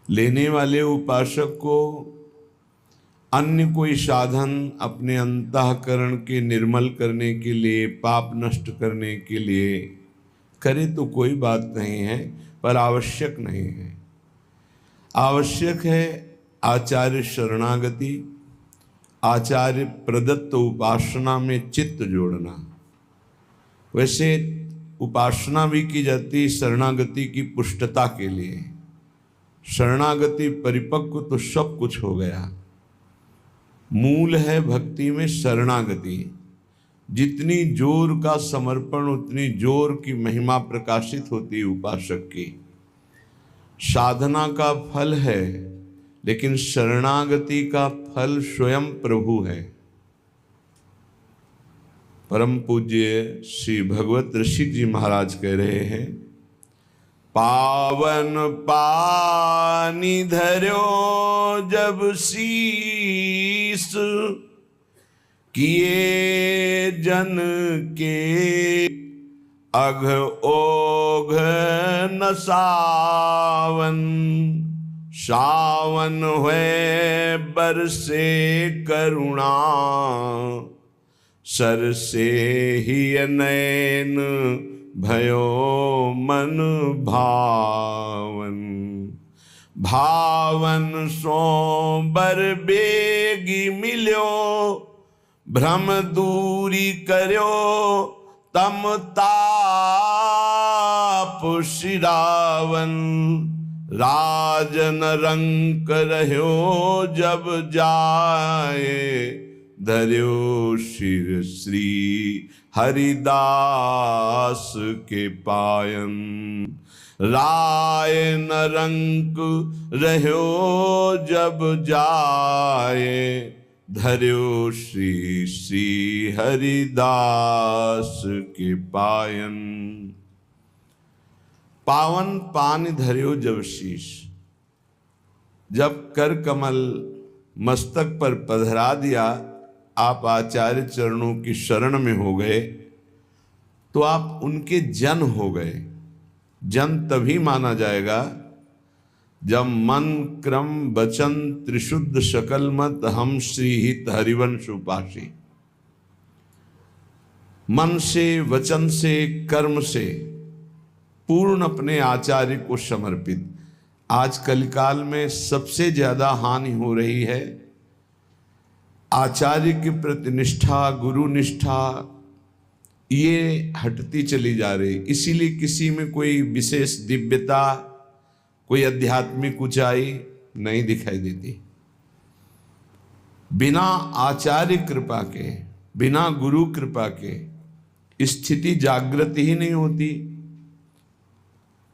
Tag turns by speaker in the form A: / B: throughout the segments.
A: लेने वाले उपासक को अन्य कोई साधन अपने अंतःकरण के निर्मल करने के लिए, पाप नष्ट करने के लिए करे तो कोई बात नहीं है, पर आवश्यक नहीं है। आवश्यक है आचार्य शरणागति, आचार्य प्रदत्त उपासना में चित्त जोड़ना। वैसे उपासना भी की जाती शरणागति की पुष्टता के लिए। शरणागति परिपक्व तो सब कुछ हो गया। मूल है भक्ति में शरणागति। जितनी जोर का समर्पण उतनी जोर की महिमा प्रकाशित होती है उपासक की। साधना का फल है, लेकिन शरणागति का फल स्वयं प्रभु है। परम पूज्य श्री भगवत ऋषि जी महाराज कह रहे हैं, पावन पानी धर्यो जब शीस, किए जन के अघ ओघ न सावन, सावन हुए बरसे करुणा, सर से ही नैन भयो मन भावन, भावन सो बर बेगी मिल्यो, भ्रम दूरी कर्यो तम ताप शिरावन, राजन रंक रह्यो जब जाए, धर्यो शिर श्री हरिदास के पायन, राय न रंक रह्यो जब जाए, धर्यो श्री श्री हरिदास के पायन। पावन पान धर्यो जब शीश, जब कर कमल मस्तक पर पधरा दिया, आप आचार्य चरणों की शरण में हो गए, तो आप उनके जन हो गए। जन तभी माना जाएगा जब मन क्रम वचन त्रिशुद्ध सकल मत हम श्री हित हरिवंश उपासी। मन से, वचन से, कर्म से पूर्ण अपने आचार्य को समर्पित। आज कलिकाल में सबसे ज्यादा हानि हो रही है आचार्य के प्रति निष्ठा, गुरु निष्ठा, ये हटती चली जा रही। इसीलिए किसी में कोई विशेष दिव्यता, कोई आध्यात्मिक ऊंचाई नहीं दिखाई देती। बिना आचार्य कृपा के, बिना गुरु कृपा के स्थिति जागृत ही नहीं होती।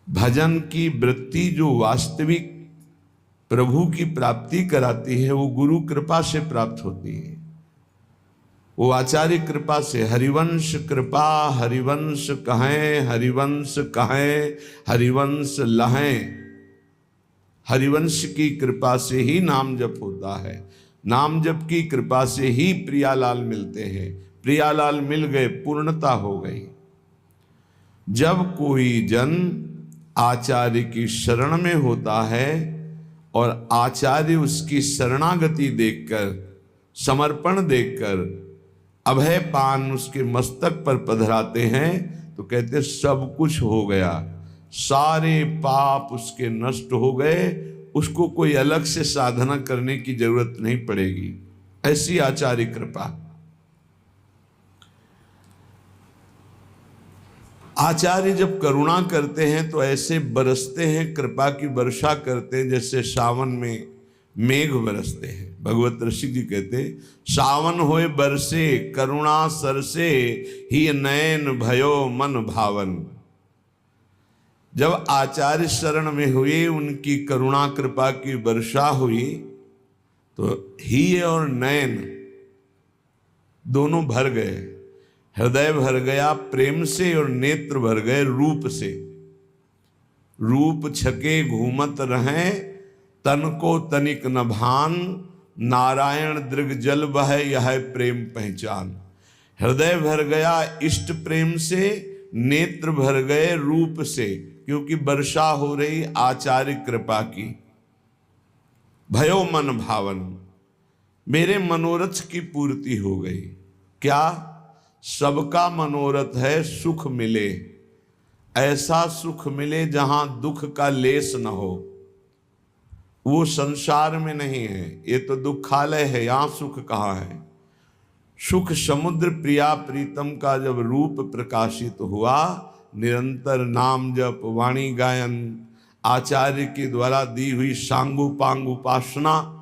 A: भजन की वृत्ति जो वास्तविक प्रभु की प्राप्ति कराती है, वो गुरु कृपा से प्राप्त होती है, वो आचार्य कृपा से। हरिवंश कृपा हरिवंश कहें, हरिवंश कहें हरिवंश लहें। हरिवंश की कृपा से ही नाम जप होता है। नाम जप की कृपा से ही प्रियालाल मिलते हैं। प्रियालाल मिल गए, पूर्णता हो गई। जब कोई जन आचार्य की शरण में होता है और आचार्य उसकी शरणागति देखकर, समर्पण देखकर अभय पान उसके मस्तक पर पधराते हैं, तो कहते सब कुछ हो गया, सारे पाप उसके नष्ट हो गए, उसको कोई अलग से साधना करने की जरूरत नहीं पड़ेगी। ऐसी आचार्य कृपा। आचार्य जब करुणा करते हैं तो ऐसे बरसते हैं, कृपा की वर्षा करते हैं जैसे सावन में मेघ बरसते हैं। भगवत ऋषि जी कहते, सावन होए बरसे करुणा सरसे, ही नयन भयो मन भावन। जब आचार्य शरण में हुए, उनकी करुणा कृपा की वर्षा हुई, तो ही और नयन दोनों भर गए। हृदय भर गया प्रेम से और नेत्र भर गए रूप से। रूप छके घूमत रहें, तन को तनिक न भान, नारायण दृग जल बह यह प्रेम पहचान। हृदय भर गया इष्ट प्रेम से, नेत्र भर गए रूप से, क्योंकि वर्षा हो रही आचार्य कृपा की। भयो मन भावन, मेरे मनोरथ की पूर्ति हो गई। क्या? सबका मनोरथ है सुख मिले, ऐसा सुख मिले जहां दुख का लेस न हो। वो संसार में नहीं है, ये तो दुखालय है, यहां सुख कहाँ है। सुख समुद्र प्रिया प्रीतम का जब रूप प्रकाशित हुआ, निरंतर नाम जप, वाणी गायन, आचार्य के द्वारा दी हुई सांगोपांग उपासना,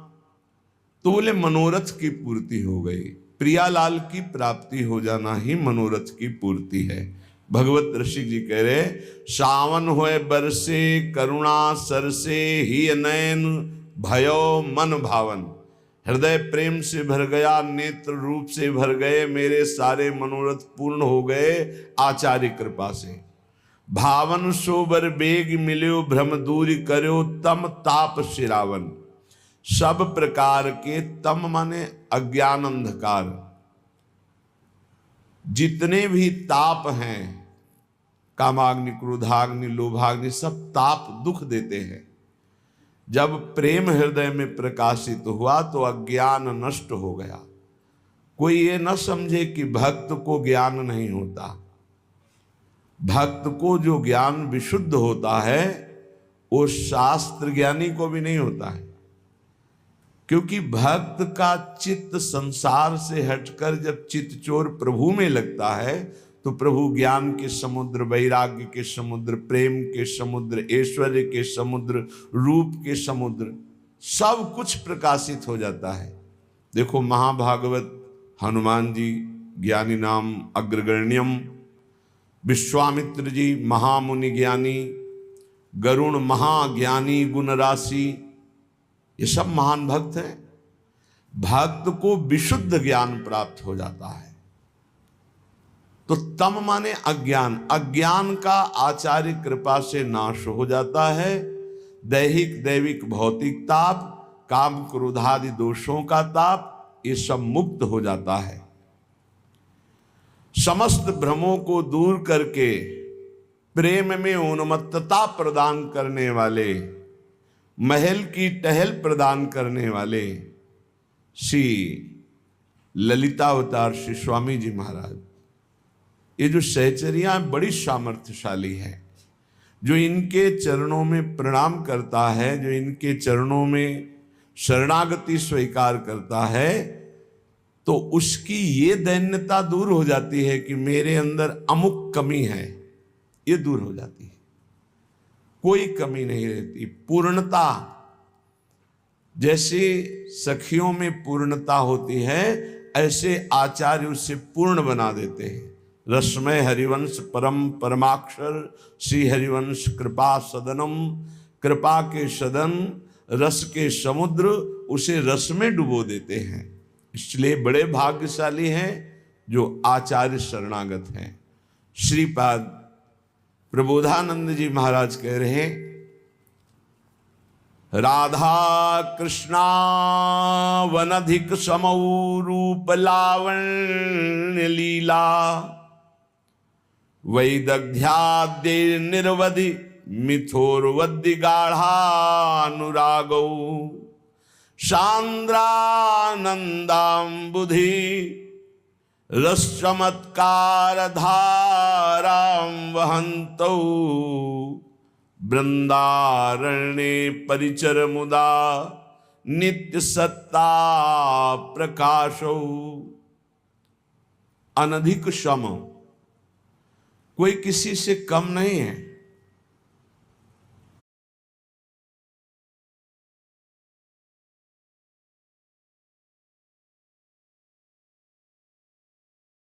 A: तो बोले मनोरथ की पूर्ति हो गई। प्रियालाल की प्राप्ति हो जाना ही मनोरथ की पूर्ति है। भगवत ऋषि जी कह रहे, सावन होए बरसे करुणा सरसे ही नयन भयो मन भावन। हृदय प्रेम से भर गया, नेत्र रूप से भर गए, मेरे सारे मनोरथ पूर्ण हो गए आचार्य कृपा से। भावन सोबर बेग मिल्यो, भ्रम दूर कर्यो तम ताप सिरावन। सब प्रकार के तम माने अज्ञान अंधकार, जितने भी ताप हैं, कामाग्नि क्रोधाग्नि लोभाग्नि, सब ताप दुख देते हैं। जब प्रेम हृदय में प्रकाशित हुआ तो अज्ञान नष्ट हो गया। कोई ये न समझे कि भक्त को ज्ञान नहीं होता। भक्त को जो ज्ञान विशुद्ध होता है वो शास्त्र ज्ञानी को भी नहीं होता है, क्योंकि भक्त का चित्त संसार से हटकर जब चित्त चोर प्रभु में लगता है तो प्रभु ज्ञान के समुद्र, वैराग्य के समुद्र, प्रेम के समुद्र, ऐश्वर्य के समुद्र, रूप के समुद्र, सब कुछ प्रकाशित हो जाता है। देखो महाभागवत, हनुमान जी ज्ञानी नाम अग्रगण्यम, विश्वामित्र जी महामुनि ज्ञानी, गरुण महाज्ञानी गुण राशि, ये सब महान भक्त हैं। भक्त को विशुद्ध ज्ञान प्राप्त हो जाता है। तो तम माने अज्ञान, अज्ञान का आचार्य कृपा से नाश हो जाता है। दैहिक दैविक भौतिक ताप, काम क्रोधादि दोषों का ताप, ये सब मुक्त हो जाता है। समस्त भ्रमों को दूर करके प्रेम में उन्मत्तता प्रदान करने वाले, महल की टहल प्रदान करने वाले श्री ललितावतार श्री स्वामी जी महाराज, ये जो सहचरियां बड़ी सामर्थ्यशाली है। जो इनके चरणों में प्रणाम करता है, जो इनके चरणों में शरणागति स्वीकार करता है, तो उसकी ये दैन्यता दूर हो जाती है कि मेरे अंदर अमुक कमी है, ये दूर हो जाती है। कोई कमी नहीं रहती। पूर्णता, जैसे सखियों में पूर्णता होती है, ऐसे आचार्य उससे पूर्ण बना देते हैं। रसमय हरिवंश परम परमाक्षर श्री हरिवंश कृपा सदनम, कृपा के सदन, रस के समुद्र, उसे रस में डुबो देते हैं। इसलिए बड़े भाग्यशाली हैं जो आचार्य शरणागत हैं। श्रीपाद प्रबोधानंद जी महाराज कह रहे हैं, राधा कृष्णा वनधिक समौ रूप लावण्य लीला, वैदग्ध्याद्य निर्वधि मिथोर्वद्य गाढ़ानुरागौ, सांद्रानंदाम्बुधि रसचमत्कार धारां वहन्तौ, वृंदारण्ये परिचर मुदा नित्य सत्ता प्रकाशौ। अनधिक सम, कोई किसी से कम नहीं है।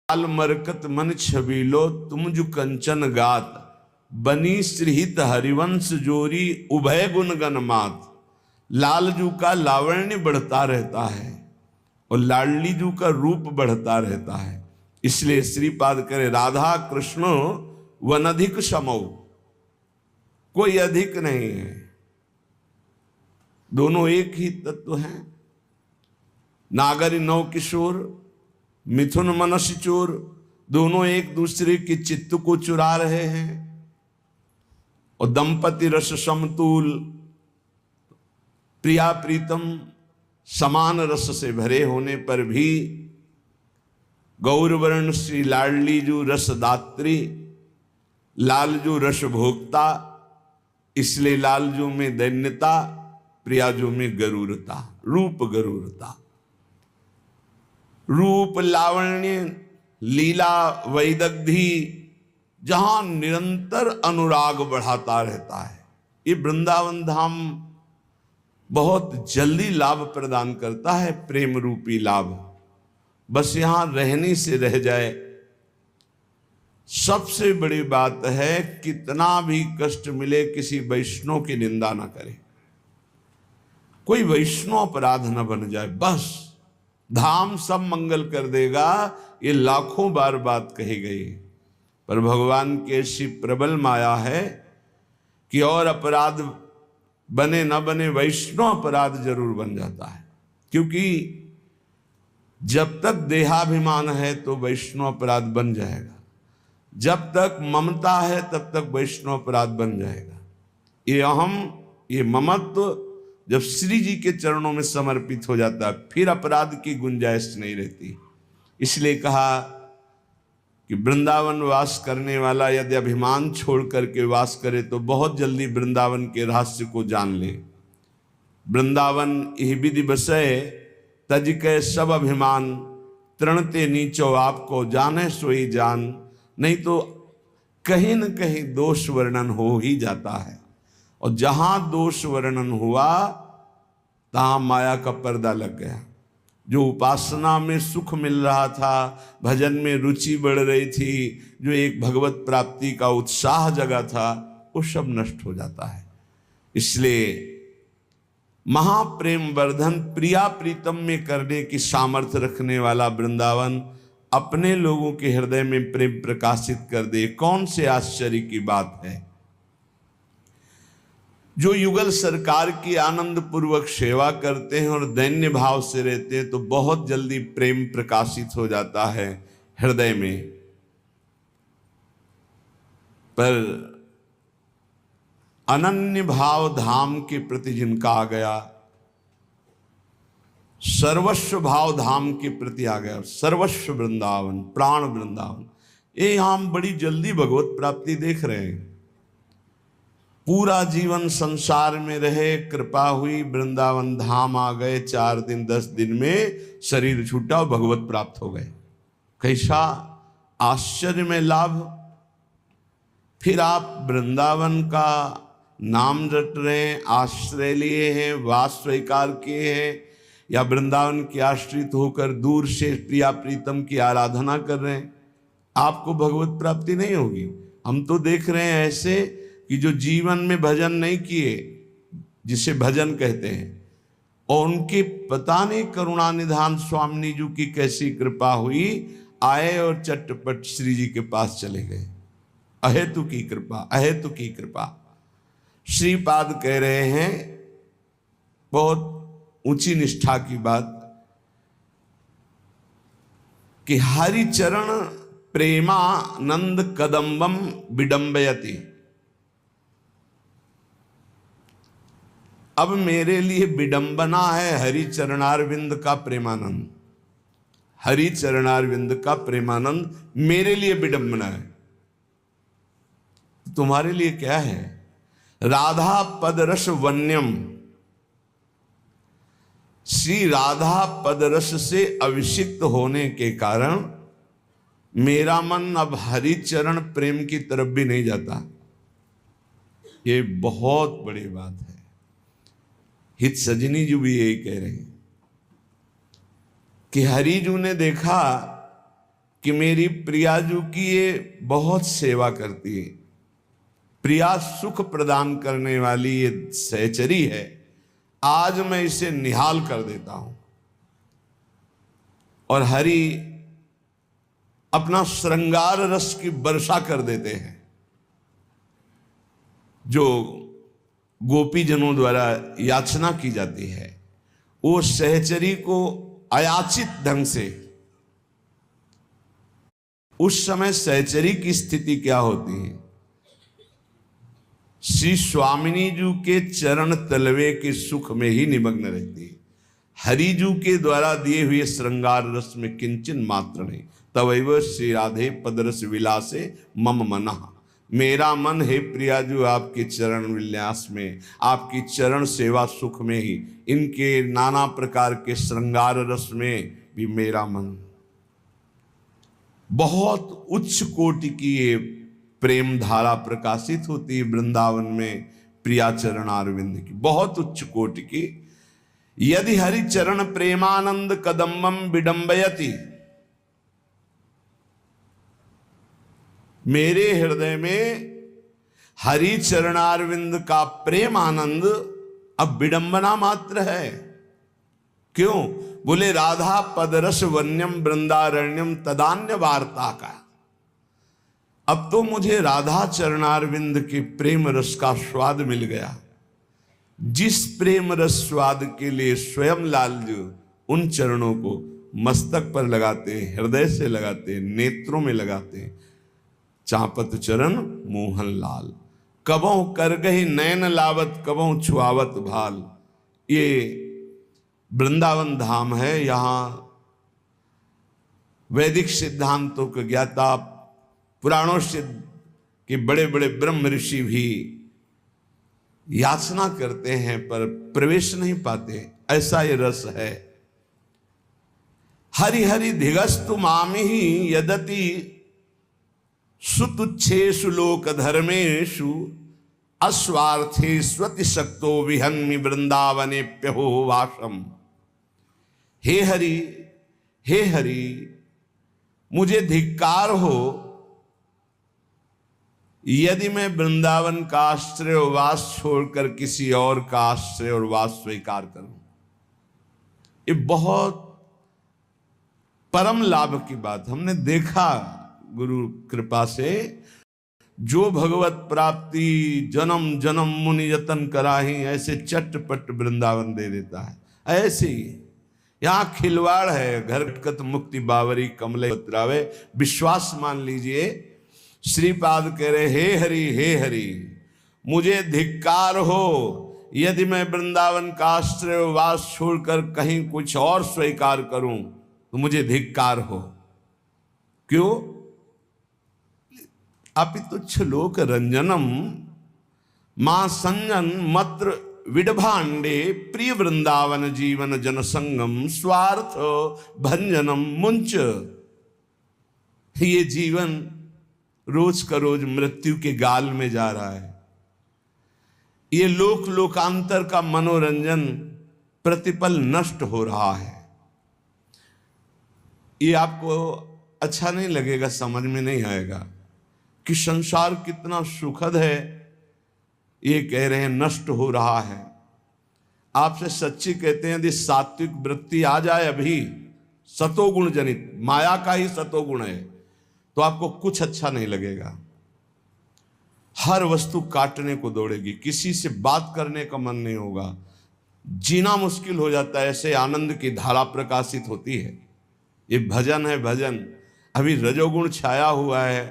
A: लाल मरकत मन छबीलो तुम जो कंचन गात, बनी श्रीहित हरिवंश जोरी उभय गुण गण मात। लालजू का लावण्य बढ़ता रहता है और लाडली जू का रूप बढ़ता रहता है। इसलिए श्रीपाद करे, राधा कृष्ण वनधिक समौ, कोई अधिक नहीं है, दोनों एक ही तत्व हैं। नागरी नौ किशोर, मिथुन मनस्य चोर, दोनों एक दूसरे के चित्त को चुरा रहे हैं। और दंपति रस समतुल, प्रिया प्रीतम समान रस से भरे होने पर भी गौरवर्ण श्री लाडली जो रसदात्री, लालजू रस भोक्ता, इसलिए लालजू में दैन्यता, प्रियाजू में गरूरता, रूप गरूरता। रूप लावण्य लीला वैदग्धि जहां निरंतर अनुराग बढ़ाता रहता है। ये वृंदावन धाम बहुत जल्दी लाभ प्रदान करता है, प्रेम रूपी लाभ। बस यहां रहने से रह जाए। सबसे बड़ी बात है, कितना भी कष्ट मिले किसी वैष्णव की निंदा ना करे, कोई वैष्णव अपराध न बन जाए। बस धाम सब मंगल कर देगा। ये लाखों बार बात कही गई, पर भगवान की ऐसी प्रबल माया है कि और अपराध बने न बने, वैष्णव अपराध जरूर बन जाता है। क्योंकि जब तक देहाभिमान है तो वैष्णव अपराध बन जाएगा, जब तक ममता है तब तक वैष्णव अपराध बन जाएगा। ये अहम, ये ममत्व जब श्री जी के चरणों में समर्पित हो जाता है, फिर अपराध की गुंजाइश नहीं रहती। इसलिए कहा कि वृंदावन वास करने वाला यदि अभिमान छोड़ करके वास करे तो बहुत जल्दी वृंदावन के रहस्य को जान ले। वृंदावन यह विधि बसय तज के सब अभिमान, तृणते नीचो आपको जाने सोई जान। नहीं तो कहीं न कहीं दोष वर्णन हो ही जाता है, और जहां दोष वर्णन हुआ तहां माया का पर्दा लग गया। जो उपासना में सुख मिल रहा था, भजन में रुचि बढ़ रही थी, जो एक भगवत प्राप्ति का उत्साह जगा था, वो सब नष्ट हो जाता है। इसलिए महाप्रेम वर्धन प्रिया प्रीतम में करने की सामर्थ्य रखने वाला वृंदावन अपने लोगों के हृदय में प्रेम प्रकाशित कर दे। कौन से आश्चर्य की बात है। जो युगल सरकार की आनंद पूर्वक सेवा करते हैं और दैन्य भाव से रहते हैं तो बहुत जल्दी प्रेम प्रकाशित हो जाता है हृदय में। पर अनन्य भाव धाम के प्रति जिनका आ गया, सर्वस्व भाव धाम के प्रति आ गया, सर्वस्व वृंदावन, प्राण वृंदावन, ये हम बड़ी जल्दी भगवत प्राप्ति देख रहे हैं। पूरा जीवन संसार में रहे, कृपा हुई, वृंदावन धाम आ गए, 4 दिन 10 दिन में शरीर छूटा और भगवत प्राप्त हो गए। कैसा आश्चर्य में लाभ। फिर आप वृंदावन का नाम रट रहे हैं, आश्रय लिए हैं, वास स्वीकार किए हैं, या वृंदावन के आश्रित होकर दूर से प्रिया प्रीतम की आराधना कर रहे हैं, आपको भगवत प्राप्ति नहीं होगी। हम तो देख रहे हैं ऐसे कि जो जीवन में भजन नहीं किए, जिसे भजन कहते हैं, और उनके पता नहीं करुणा निधान स्वामी जी की कैसी कृपा हुई, आए और चटपट श्री जी के पास चले गए। अहेतु की कृपा, अहेतु की कृपा। श्रीपाद कह रहे हैं, बहुत ऊंची निष्ठा की बात, कि हरि चरण प्रेमानंद कदम्बम विडंबयति। अब मेरे लिए विडंबना है हरि चरणारविंद का प्रेमानंद। हरि चरणारविंद का प्रेमानंद मेरे लिए विडंबना है। तुम्हारे लिए क्या है? राधा पदरस वन्यम। श्री राधा पदरस से अभिषिक्त होने के कारण मेरा मन अब हरि चरण प्रेम की तरफ भी नहीं जाता। ये बहुत बड़ी बात है। हित सजनी जी भी यही कह रहे हैं कि हरिजू ने देखा कि मेरी प्रियाजू की ये बहुत सेवा करती है, प्रिया सुख प्रदान करने वाली ये सहचरी है, आज मैं इसे निहाल कर देता हूं। और हरि अपना श्रृंगार रस की वर्षा कर देते हैं, जो गोपीजनों द्वारा याचना की जाती है। वो सहचरी को अयाचित ढंग से, उस समय सहचरी की स्थिति क्या होती है? श्री स्वामिनी जी के चरण तलवे के सुख में ही निमग्न रहती है। हरिजू के द्वारा दिए हुए श्रृंगार रस में किंचन मात्र नहीं। तवैव श्री राधे पदरस विलासे मम मनः, मेरा मन है प्रियाजू आपके चरण विन्यास में, आपकी चरण सेवा सुख में ही, इनके नाना प्रकार के श्रृंगार रस में भी मेरा मन। बहुत उच्च कोटि की ये प्रेम धारा प्रकाशित होती है वृंदावन में प्रिया चरण अरविंद की, बहुत उच्च कोटि की। यदि हरि चरण प्रेमानंद कदम्बम विडंबयति, मेरे हृदय में हरि चरणारविंद का प्रेम आनंद अब विडंबना मात्र है। क्यों? बोले राधा पदरस वन्यम वृंदारण्यम तदान्य वार्ता का। अब तो मुझे राधा चरणारविंद के प्रेम रस का स्वाद मिल गया। जिस प्रेम रस स्वाद के लिए स्वयं लाल जी उन चरणों को मस्तक पर लगाते हैं, हृदय से लगाते हैं, नेत्रों में लगाते हैं। चापत चरण मोहन लाल, कबों कर गही नयन लावत, कबों छुआवत भाल। ये वृंदावन धाम है। यहाँ वैदिक सिद्धांतों के ज्ञाता, पुराणों से के बड़े बड़े ब्रह्म ऋषि भी याचना करते हैं पर प्रवेश नहीं पाते, ऐसा ये रस है। हरि हरि धिगस्तु मामिहि यदति सुतुच्छेषु लोक धर्मेषु, अस्वार्थे स्वति शक्तो विहन्मि वृंदावने प्यहो वासम। हे हरि, हे हरि, मुझे धिक्कार हो यदि मैं वृंदावन का आश्रय और वास छोड़कर किसी और का आश्रय और वास स्वीकार करूं। ये बहुत परम लाभ की बात हमने देखा गुरु कृपा से। जो भगवत प्राप्ति जन्म जन्म मुनि यतन कराही, ऐसे चटपट वृंदावन दे देता है। ऐसे ही यहाँ खिलवाड़ है। घर कत मुक्ति बावरी कमले बतरावे, विश्वास मान लीजिए। श्रीपाद कह रहे हे हरि, हे हरि, मुझे धिक्कार हो यदि मैं वृंदावन का आश्रय वास छोड़कर कहीं कुछ और स्वीकार करूं तो मुझे धिक्कार हो। क्यों? अपितुच्छ लोक रंजनम मां संजन मत्र विडभांडे, प्रिय वृंदावन जीवन जनसंगम स्वार्थ भंजनम मुंच। ये जीवन रोज का रोज मृत्यु के गाल में जा रहा है। ये लोक लोकांतर का मनोरंजन प्रतिपल नष्ट हो रहा है। ये आपको अच्छा नहीं लगेगा, समझ में नहीं आएगा कि संसार कितना सुखद है। ये कह रहे हैं नष्ट हो रहा है। आपसे सच्ची कहते हैं यदि सात्विक वृत्ति आ जाए अभी, सतोगुण जनित, माया का ही सतोगुण है, तो आपको कुछ अच्छा नहीं लगेगा। हर वस्तु काटने को दौड़ेगी, किसी से बात करने का मन नहीं होगा, जीना मुश्किल हो जाता है। ऐसे आनंद की धारा प्रकाशित होती है। ये भजन है भजन। अभी रजोगुण छाया हुआ है,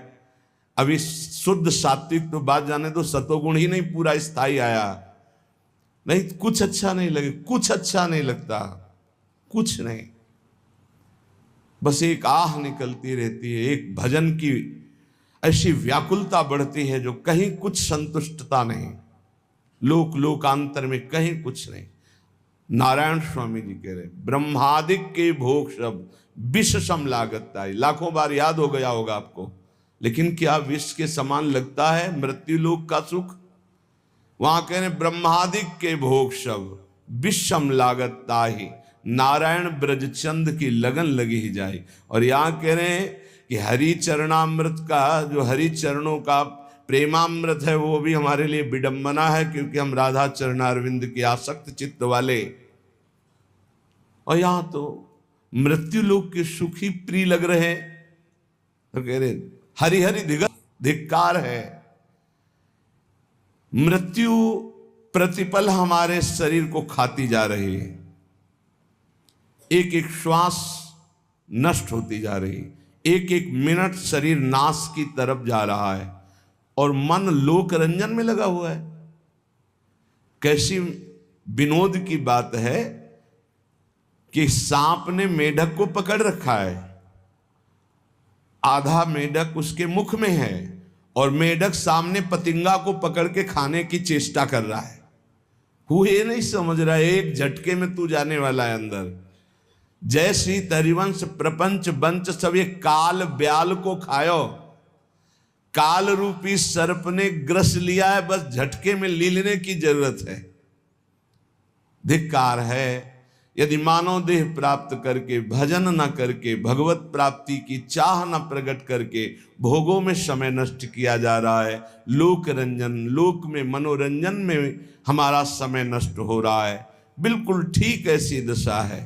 A: अभी शुद्ध सात्विक तो बात जाने दो, सतोगुण ही नहीं पूरा स्थायी आया। नहीं, कुछ अच्छा नहीं लगे, कुछ अच्छा नहीं लगता, कुछ नहीं। बस एक आह निकलती रहती है, एक भजन की ऐसी व्याकुलता बढ़ती है जो कहीं कुछ संतुष्टता नहीं, लोक लोकांतर में कहीं कुछ नहीं। नारायण स्वामी जी कह रहे ब्रह्मादिक के भोग शब्द विष सम लागता है। लाखों बार याद हो गया होगा आपको, लेकिन क्या विष के समान लगता है मृत्यु लोक का सुख? वहां कह रहे ब्रह्मादिक के भोग शब्द विषम लागता ही, नारायण ब्रजचंद की लगन लगी ही जाए। और यहाँ कह रहे हैं कि हरि चरणामृत का, जो हरि चरणों का प्रेमामृत है, वो भी हमारे लिए विडंबना है, क्योंकि हम राधा चरणारविंद के आसक्त चित्त वाले। और यहाँ तो मृत्यु लोक के सुख ही प्रिय लग रहे हैं, तो कह रहे हरि हरि धिक्कार है। मृत्यु प्रतिपल हमारे शरीर को खाती जा रही है, एक एक श्वास नष्ट होती जा रही है, एक एक मिनट शरीर नाश की तरफ जा रहा है। और मन लोक रंजन में लगा हुआ है। कैसी विनोद की बात है कि सांप ने मेढक को पकड़ रखा है, आधा मेढक उसके मुख में है और मेढक सामने पतिंगा को पकड़ के खाने की चेष्टा कर रहा है। वो ये नहीं समझ रहा है एक झटके में तू जाने वाला है अंदर। जय श्री हरिवंश प्रपंच बंच सब ये काल ब्याल को खायो, काल रूपी सर्प ने ग्रस लिया है, बस झटके में ले लेने की जरूरत है। धिक्कार है यदि मानव देह प्राप्त करके भजन न करके भगवत प्राप्ति की चाह न प्रकट करके भोगों में समय नष्ट किया जा रहा है, लोक रंजन लोक में मनोरंजन में हमारा समय नष्ट हो रहा है। बिल्कुल ठीक ऐसी दशा है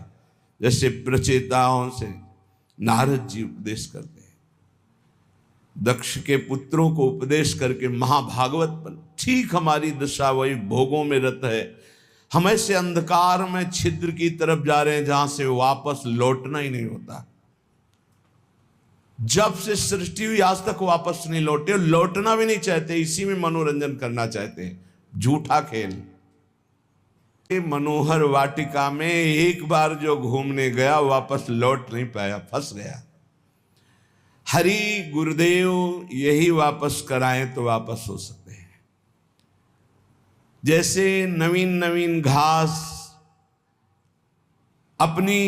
A: जैसे प्रचेताओं से नारद जी उपदेश करते हैं, दक्ष के पुत्रों को उपदेश करके महाभागवत बन। ठीक हमारी दशा वही भोगों में रत है, हम ऐसे अंधकार में छिद्र की तरफ जा रहे हैं जहां से वापस लौटना ही नहीं होता। जब से सृष्टि हुई आज तक वापस नहीं लौटे और लौटना भी नहीं चाहते, इसी में मनोरंजन करना चाहते हैं। झूठा खेल। मनोहर वाटिका में एक बार जो घूमने गया वापस लौट नहीं पाया, फंस गया। हरि गुरुदेव यही वापस कराएं तो वापस हो सकते हैं। जैसे नवीन नवीन घास अपनी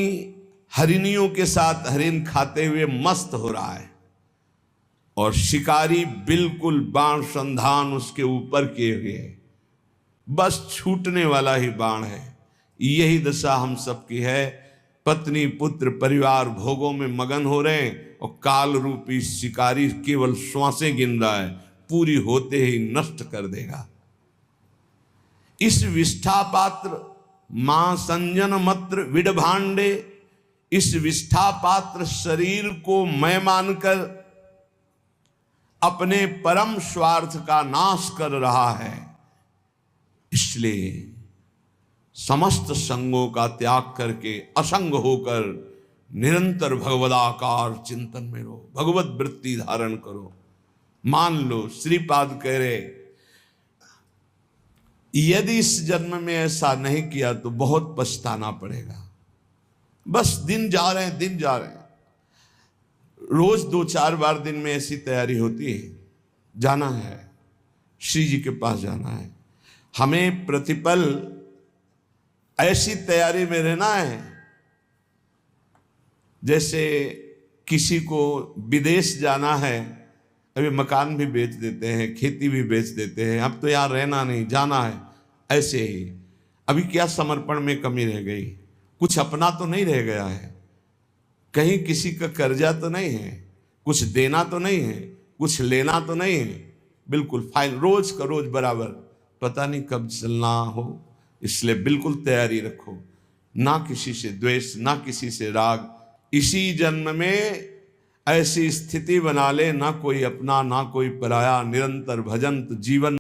A: हरिणियों के साथ हरिन खाते हुए मस्त हो रहा है और शिकारी बिल्कुल बाण संधान उसके ऊपर किए हुए, बस छूटने वाला ही बाण है। यही दशा हम सबकी है। पत्नी पुत्र परिवार भोगों में मगन हो रहे हैं और काल रूपी शिकारी केवल श्वासें गिन रहा है, पूरी होते ही नष्ट कर देगा। इस विष्ठा पात्र मां संजन मत्र विडभांडे, इस विष्ठा पात्र शरीर को मैं मानकर अपने परम स्वार्थ का नाश कर रहा है। इसलिए समस्त संगों का त्याग करके असंग होकर निरंतर भगवदाकार चिंतन में रहो, भगवत वृत्ति धारण करो। मान लो श्रीपाद कह रहे यदि इस जन्म में ऐसा नहीं किया तो बहुत पछताना पड़ेगा। बस दिन जा रहे हैं, दिन जा रहे हैं। रोज 2-4 बार दिन में ऐसी तैयारी होती है, जाना है श्री जी के पास जाना है। हमें प्रतिपल ऐसी तैयारी में रहना है जैसे किसी को विदेश जाना है, अभी मकान भी बेच देते हैं, खेती भी बेच देते हैं, अब तो यहाँ रहना नहीं, जाना है। ऐसे ही अभी क्या समर्पण में कमी रह गई, कुछ अपना तो नहीं रह गया है, कहीं किसी का कर्जा तो नहीं है, कुछ देना तो नहीं है, कुछ लेना तो नहीं है, बिल्कुल फाइल रोज का रोज बराबर, पता नहीं कब चलना हो। इसलिए बिल्कुल तैयारी रखो, ना किसी से द्वेष ना किसी से राग। इसी जन्म में ऐसी स्थिति बना ले, ना कोई अपना ना कोई पराया, निरंतर भजन जीवन